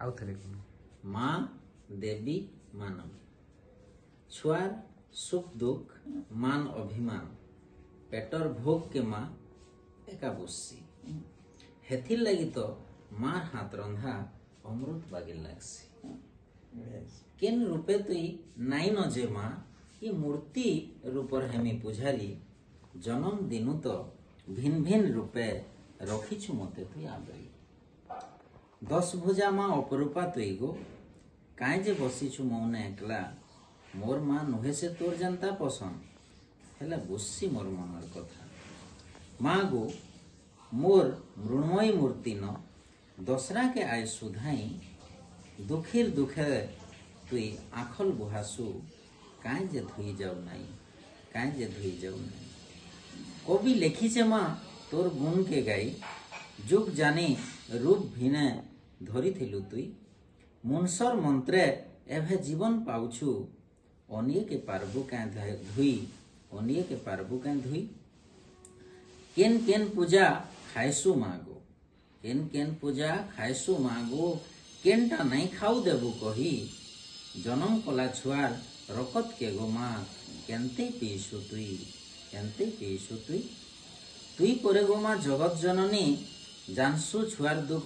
आउ थे कौन माँ देवी मानव छुआर सुख दुख मान अभिमान पेटर भोग के माँ एका बसी हेथिर लगी तो मार हाथ रंधा अमृत बागे लागसी केन रूपे तुई नाई न जे माँ ये मूर्ति रूपर हेमी पुजारी जन्म दिनु तो भिन्न भिन्न रूपे रखीछु मते तुई आबरी 10 भुजा माँ अपरूपा तुई गो काए जे बसीछु मौने एकला मोर माँ नुहे से तोर जनता पसंद हेला बुस्सी मोर मनर कथा माँ गो मोर मृण्मयी मूर्ति न दसरा के आय सुधाई दुखीर दुखे तुई आखल बुहासु काए जे धुई जाऊ नाई काए जे धुई जाऊ नाई कवि लेखी से माँ तोर गुण के गाई जुग जानी रूप भिने धरी थिलु तुई मुनसर मंत्रे एभे जीवन पाउछु अनिए के पारबु काए धुई अनिए के पारबु काए धुई केन केन पूजा खाइसु मागो केन केन पूजा खाइसु मागो केनटा नहीं खाऊ देबु कही जन्म कला छुआर रकत के गो माँ केनते पीसु तुई तुई करे गो माँ जगत जननी जानसु छुआर दुख